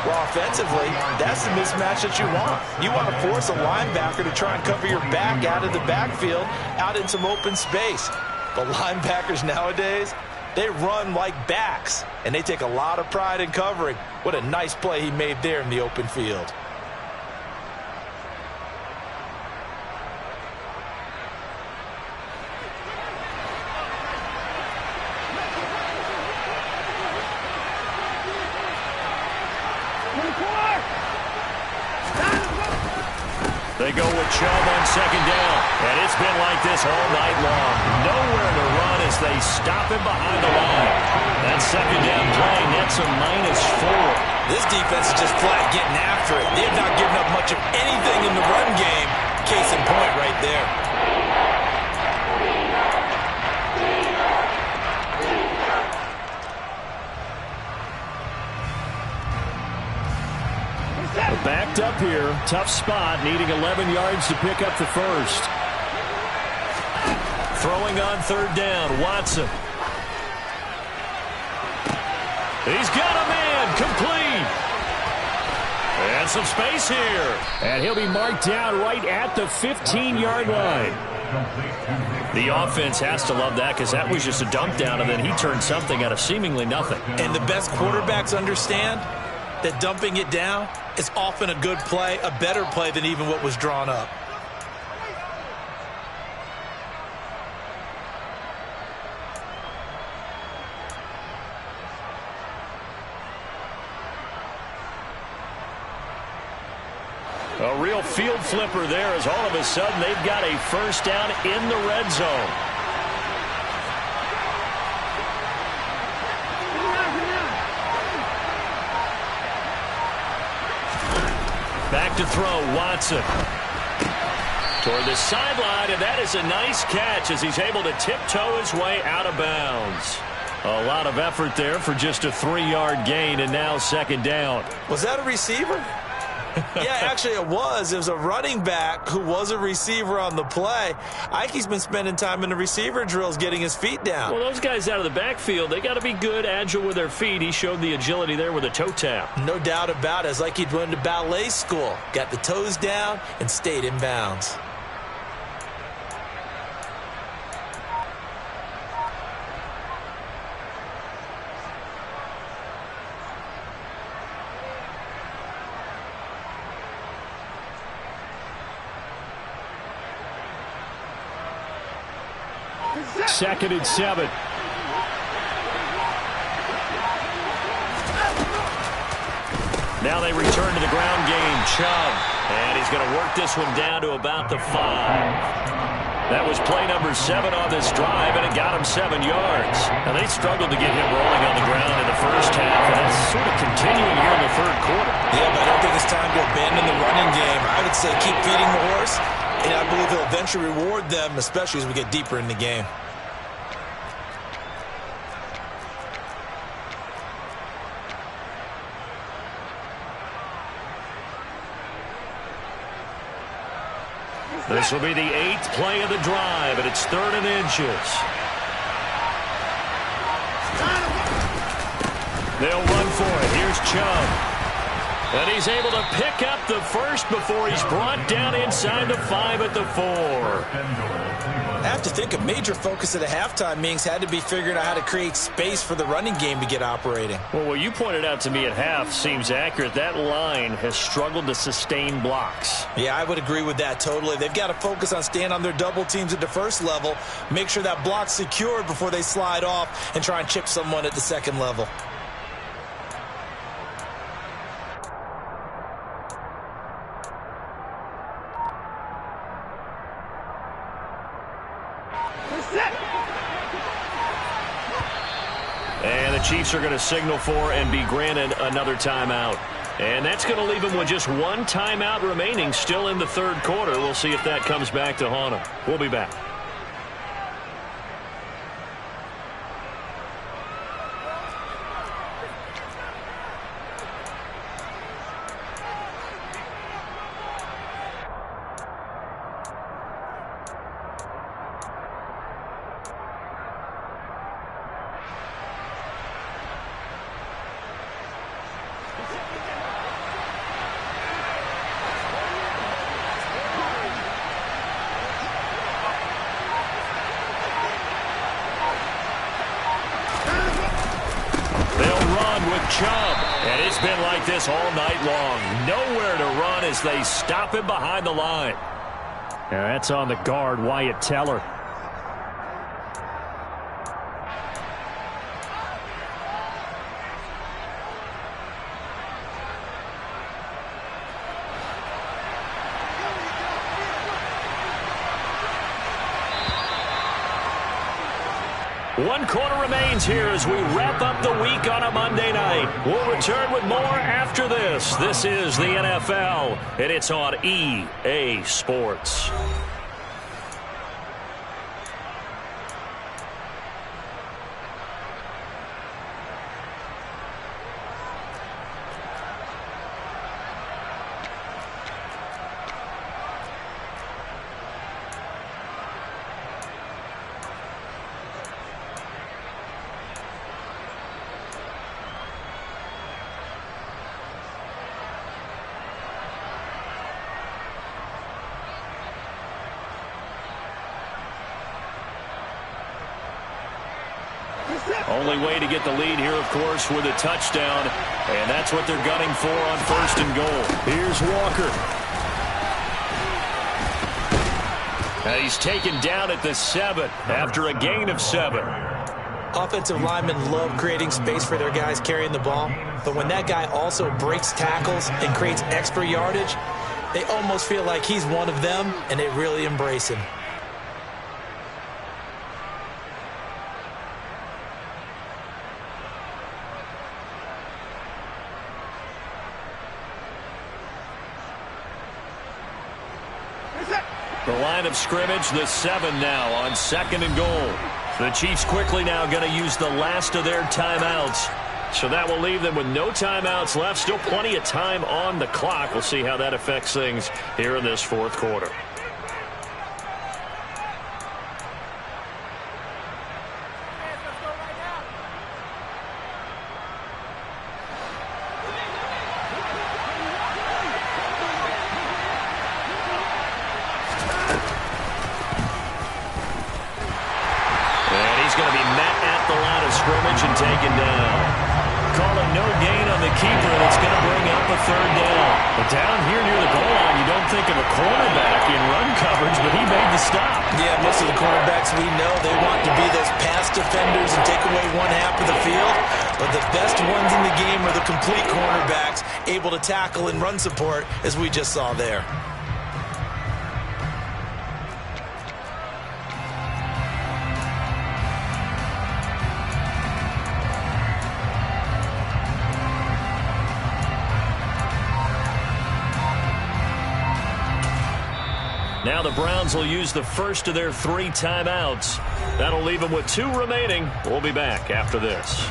Well, offensively, that's the mismatch that you want. You want to force a linebacker to try and cover your back out of the backfield, out in some open space. But linebackers nowadays, they run like backs, and they take a lot of pride in covering. What a nice play he made there in the open field. They go with Chubb on second down. And it's been like this all night long. Nowhere to run as they stop him behind the line. That second down play nets a -4. This defense is just flat getting after it. They have not given up much of anything in the run game. Case in point right there. Backed up here. Tough spot. Needing 11 yards to pick up the first. Throwing on third down. Watson. He's got a man. Complete. And some space here. And he'll be marked down right at the 15-yard line. The offense has to love that because that was just a dump down, and then he turned something out of seemingly nothing. And the best quarterbacks understand that dumping it down is often a good play, a better play than even what was drawn up. A real field flipper there as all of a sudden they've got a first down in the red zone. Back to throw, Watson. Toward the sideline, and that is a nice catch as he's able to tiptoe his way out of bounds. A lot of effort there for just a 3-yard gain, and now second down. Was that a receiver? Yeah, actually it was. It was a running back who was a receiver on the play. Ike's been spending time in the receiver drills getting his feet down. Well, those guys out of the backfield, they got to be good, agile with their feet. He showed the agility there with a toe tap. No doubt about it. It's like he'd went to ballet school. Got the toes down and stayed in bounds. Second and 7. Now they return to the ground game. Chubb. And he's going to work this one down to about the 5. That was play number 7 on this drive, and it got him 7 yards. Now they struggled to get him rolling on the ground in the first half, and that's sort of continuing here in the third quarter. Yeah, but I don't think it's time to abandon the running game. I would say keep feeding the horse, and I believe he'll eventually reward them, especially as we get deeper in the game. This will be the 8th play of the drive, and it's 3rd and inches. They'll run for it. Here's Chubb. And he's able to pick up the first before he's brought down inside the 5 at the 4. I have to think a major focus at the halftime meetings had to be figuring out how to create space for the running game to get operating. Well, what you pointed out to me at half seems accurate. That line has struggled to sustain blocks. Yeah, I would agree with that totally. They've got to focus on staying on their double teams at the first level, make sure that block's secured before they slide off and try and chip someone at the second level. And the Chiefs are going to signal for and be granted another timeout. And that's going to leave them with just one timeout remaining still in the third quarter. We'll see if that comes back to haunt them. We'll be back. Chubb, and it's been like this all night long. Nowhere to run as they stop him behind the line. Yeah, that's on the guard, Wyatt Teller. 1 quarter remains here as we wrap up the week on a Monday night. We'll return with more after this. This is the NFL, and it's on EA Sports. Only way to get the lead here, of course, with a touchdown, and that's what they're gunning for on 1st and goal. Here's Walker. And he's taken down at the 7 after a gain of 7. Offensive linemen love creating space for their guys carrying the ball, but when that guy also breaks tackles and creates extra yardage, they almost feel like he's one of them, and they really embrace him. The line of scrimmage, the 7 now on 2nd and goal. The Chiefs quickly now going to use the last of their timeouts. So that will leave them with no timeouts left. Still plenty of time on the clock. We'll see how that affects things here in this 4th quarter. Scrimmage and taken down. Calling no gain on the keeper. That's going to bring up a 3rd down. But down here near the goal line, you don't think of a cornerback in run coverage, but he made the stop. Yeah, most of the cornerbacks we know, they want to be those pass defenders and take away one half of the field. But the best ones in the game are the complete cornerbacks, able to tackle and run support, as we just saw there. Now the Browns will use the first of their 3 timeouts. That'll leave them with 2 remaining. We'll be back after this.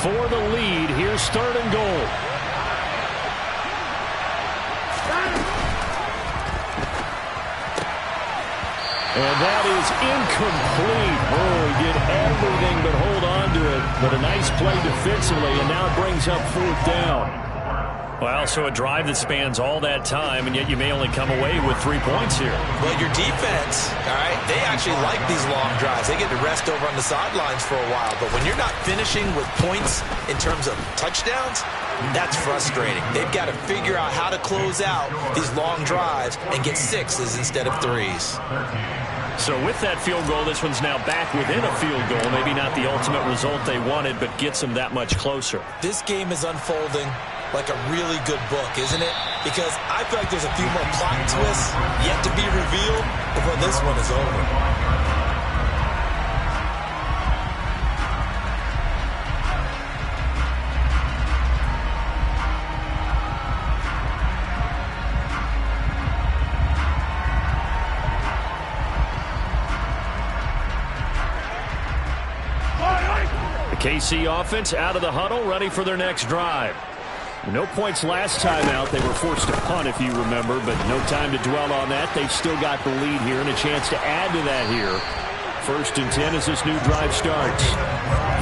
For the lead, here's 3rd and goal. And that is incomplete. Oh, he did everything but hold on to it. But a nice play defensively, and now it brings up 4th down. Well, so a drive that spans all that time, and yet you may only come away with 3 points here. Well, your defense, all right, they actually like these long drives. They get to rest over on the sidelines for a while. But when you're not finishing with points in terms of touchdowns, that's frustrating. They've got to figure out how to close out these long drives and get 6s instead of 3s. So with that field goal, this one's now back within a field goal. Maybe not the ultimate result they wanted, but gets them that much closer. This game is unfolding like a really good book, isn't it? Because I feel like there's a few more plot twists yet to be revealed before this one is over. KC offense out of the huddle, ready for their next drive. No points last time out. They were forced to punt, if you remember, but no time to dwell on that. They've still got the lead here and a chance to add to that here. 1st and 10 as this new drive starts.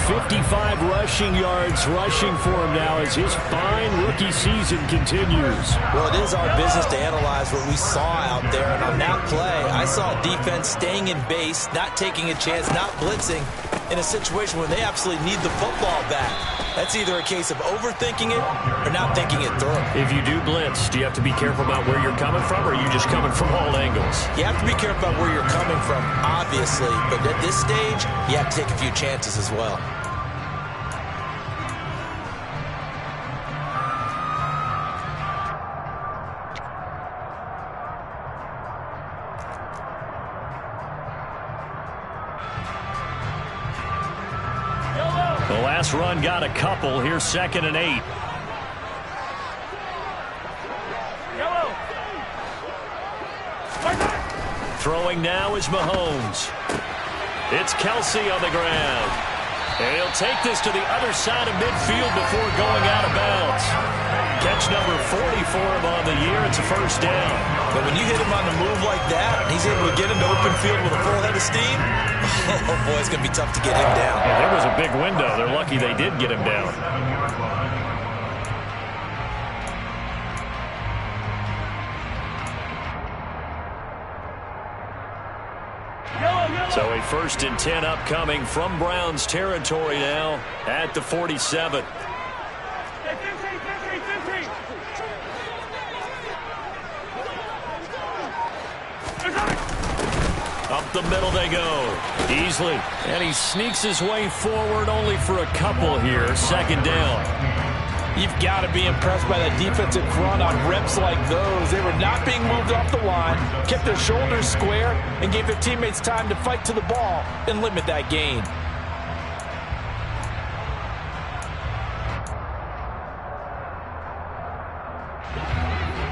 55 rushing yards rushing for him now as his fine rookie season continues. Well, it is our business to analyze what we saw out there, and on that play, I saw defense staying in base, not taking a chance, not blitzing, in a situation when they absolutely need the football back. That's either a case of overthinking it or not thinking it through. If you do blitz, do you have to be careful about where you're coming from, or are you just coming from all angles? You have to be careful about where you're coming from, obviously, but at this stage, you have to take a few chances as well. The last run got a couple. Here's 2nd and 8. Throwing now is Mahomes. It's Kelsey on the ground. And he'll take this to the other side of midfield before going out of bounds. Catch number 40 for him on the year. It's a first down. But when you hit him on the move like that, and he's able to get into open field with a full head of steam, oh boy, it's going to be tough to get him down. Yeah, there was a big window. They're lucky they did get him down. So a 1st and 10 upcoming from Browns territory now at the 47. Up the middle they go. Easily. And he sneaks his way forward only for a couple here. 2nd down. You've got to be impressed by that defensive front on reps like those. They were not being moved off the line, kept their shoulders square, and gave their teammates time to fight to the ball and limit that gain.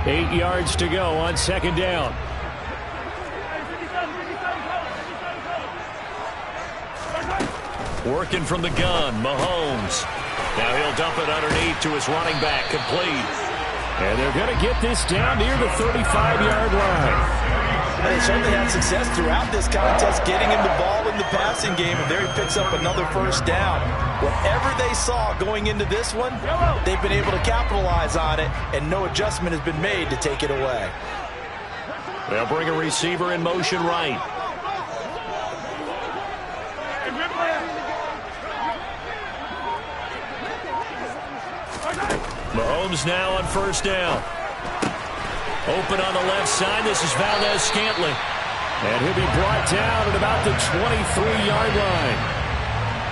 Eight yards to go on 2nd down. Working from the gun, Mahomes. Now he'll dump it underneath to his running back, complete. And they're going to get this down near the 35-yard line. They certainly had success throughout this contest getting him the ball in the passing game, and there he picks up another first down. Whatever they saw going into this one, they've been able to capitalize on it, and no adjustment has been made to take it away. They'll bring a receiver in motion right. Mahomes now on 1st down. Open on the left side. This is Valdez-Scantling. And he'll be brought down at about the 23-yard line.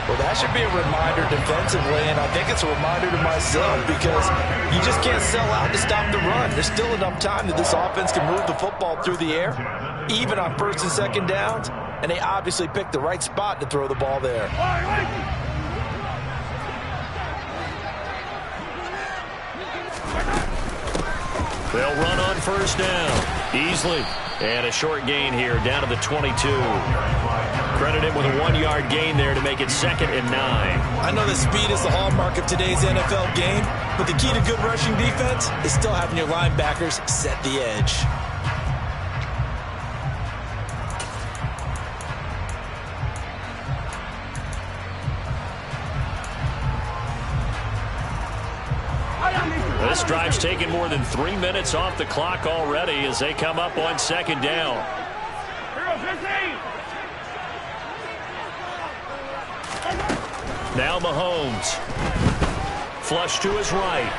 Well, that should be a reminder defensively, and I think it's a reminder to myself because you just can't sell out to stop the run. There's still enough time that this offense can move the football through the air, even on 1st and 2nd downs, and they obviously picked the right spot to throw the ball there. They'll run on 1st down. Easily. And a short gain here down to the 22. Credit him with a 1-yard gain there to make it 2nd and 9. I know that speed is the hallmark of today's NFL game, but the key to good rushing defense is still having your linebackers set the edge. This drive's taken more than 3 minutes off the clock already as they come up on 2nd down. Now Mahomes. Flush to his right.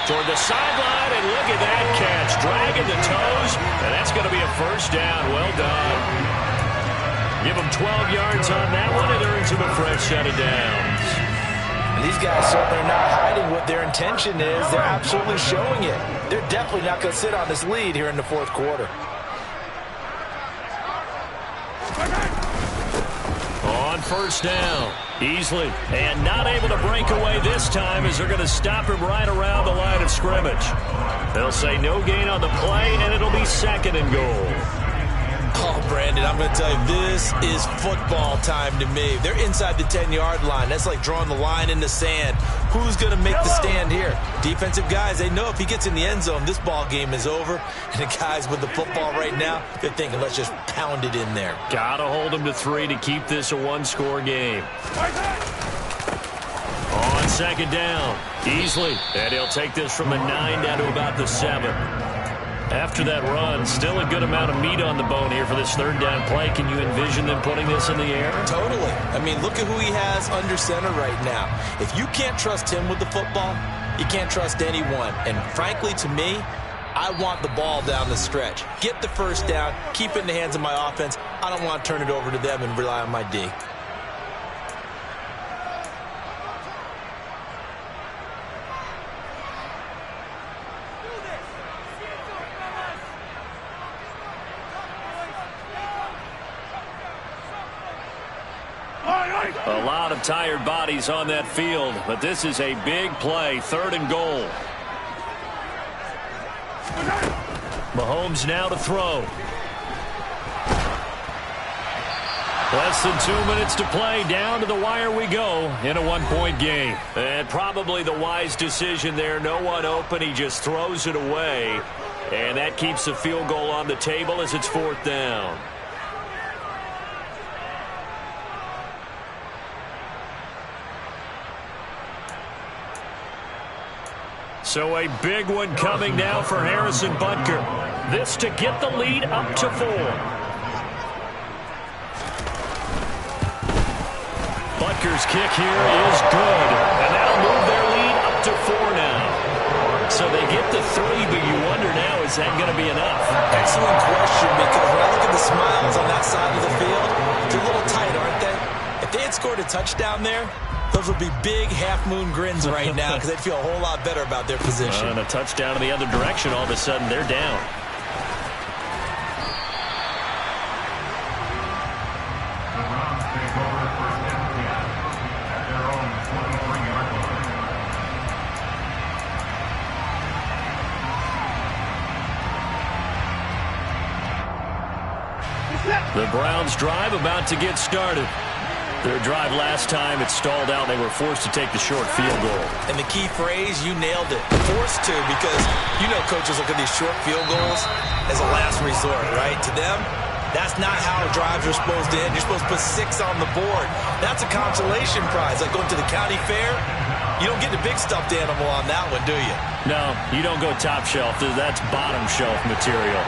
Toward the sideline, and look at that catch. Dragging the toes, and that's going to be a first down. Well done. Give him 12 yards on that one, and earns him a fresh set of downs. These guys certainly are not hiding what their intention is. They're absolutely showing it. They're definitely not going to sit on this lead here in the 4th quarter. On 1st down, easily, and not able to break away this time as they're going to stop him right around the line of scrimmage. They'll say no gain on the play, and it'll be 2nd and goal. Oh, Brandon, I'm going to tell you, this is football time to me. They're inside the 10-yard line. That's like drawing the line in the sand. Who's going to make the stand here? Defensive guys, they know if he gets in the end zone, this ball game is over. And the guys with the football right now, they're thinking, let's just pound it in there. Got to hold him to 3 to keep this a one-score game. On 2nd down, easily. And he'll take this from the 9 down to about the 7. After that run, still a good amount of meat on the bone here for this third down play. Can you envision them putting this in the air? Totally. I mean, look at who he has under center right now. If you can't trust him with the football, you can't trust anyone. And frankly, to me, I want the ball down the stretch. Get the first down, keep it in the hands of my offense. I don't want to turn it over to them and rely on my D. A lot of tired bodies on that field, but this is a big play, 3rd and goal. Mahomes now to throw. Less than 2 minutes to play. Down to the wire we go in a 1-point game. And probably the wise decision there. No one open. He just throws it away. And that keeps the field goal on the table as it's 4th down. So a big one coming now for Harrison Butker. This to get the lead up to 4. Butker's kick here is good. And that'll move their lead up to 4 now. So they get the 3, but you wonder now, is that going to be enough? Excellent question, because when I look at the smiles on that side of the field, they're a little tight, aren't they? If they had scored a touchdown there, those would be big half-moon grins right now because they'd feel a whole lot better about their position. And a touchdown in the other direction, all of a sudden they're down. The Browns drive about to get started. Their drive last time, it stalled out. They were forced to take the short field goal. And the key phrase, you nailed it. Forced to, because you know coaches look at these short field goals as a last resort, right? To them, that's not how drives are supposed to end. You're supposed to put 6 on the board. That's a consolation prize. Like going to the county fair, you don't get the big stuffed animal on that one, do you? No, you don't go top shelf. That's bottom shelf material.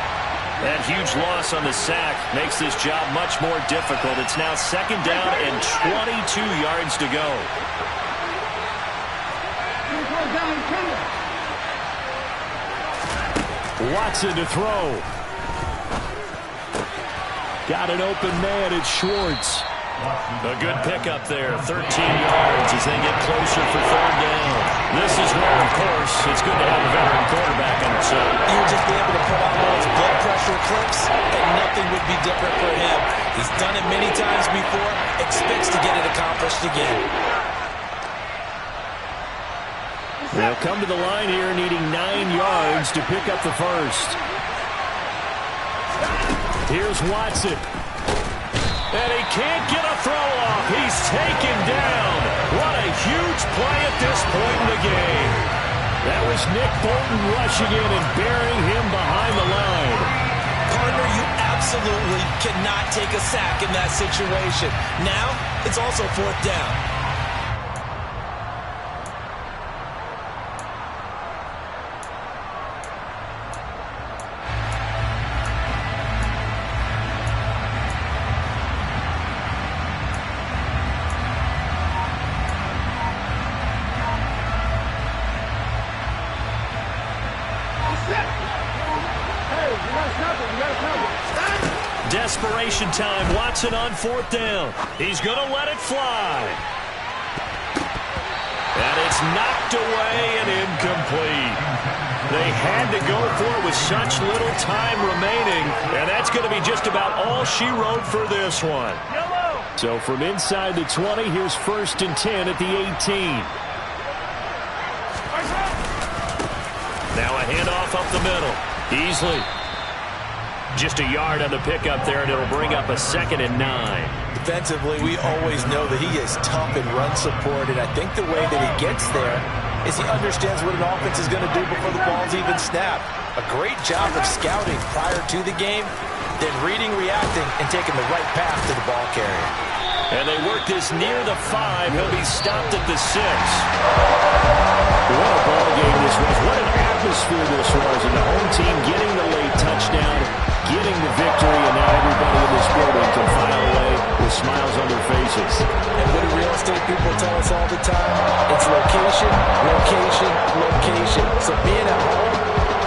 That huge loss on the sack makes this job much more difficult. It's now 2nd down and 22 yards to go. Watson to throw. Got an open man. It's Schwartz. A good pickup there, 13 yards as they get closer for 3rd down. This is where, of course, it's good to have a veteran quarterback on the side. He would just be able to put on those blood pressure clips, and nothing would be different for him. He's done it many times before, expects to get it accomplished again. They'll come to the line here needing 9 yards to pick up the first. Here's Watson. And he can't get a throw off. He's taken down. What a huge play at this point in the game. That was Nick Bolton rushing in and burying him behind the line. Partner, you absolutely cannot take a sack in that situation. Now, it's also 4th down. Desperation time. Watson on 4th down. He's going to let it fly. And it's knocked away and incomplete. They had to go for it with such little time remaining. And that's going to be just about all she wrote for this one. So from inside the 20, here's 1st and 10 at the 18. Now a handoff up the middle. Beasley. Just a yard on the pickup there, and it'll bring up a 2nd and 9. Defensively, we always know that he is tough in run support, and I think the way that he gets there is he understands what an offense is going to do before the ball's even snapped. A great job of scouting prior to the game, then reading, reacting, and taking the right path to the ball carrier. And they work this near the 5. He'll be stopped at the 6. What a ball game this was. What an atmosphere this was, and the home team getting the late touchdown, getting the victory, and now everybody in this building can file away with smiles on their faces. And what do real estate people tell us all the time? It's location, location, location. So being at home,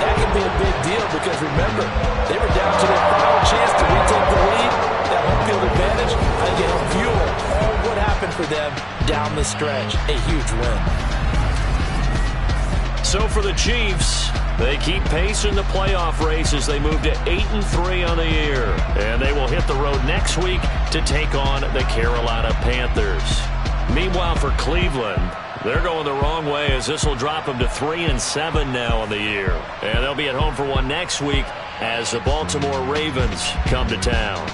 that can be a big deal because remember, they were down to their final chance to retake the lead. That home field advantage, I think it helped fuel all what happened for them down the stretch. A huge win. So for the Chiefs, they keep pace in the playoff race as they move to 8-3 on the year. And they will hit the road next week to take on the Carolina Panthers. Meanwhile, for Cleveland, they're going the wrong way as this will drop them to 3-7 now on the year. And they'll be at home for one next week as the Baltimore Ravens come to town.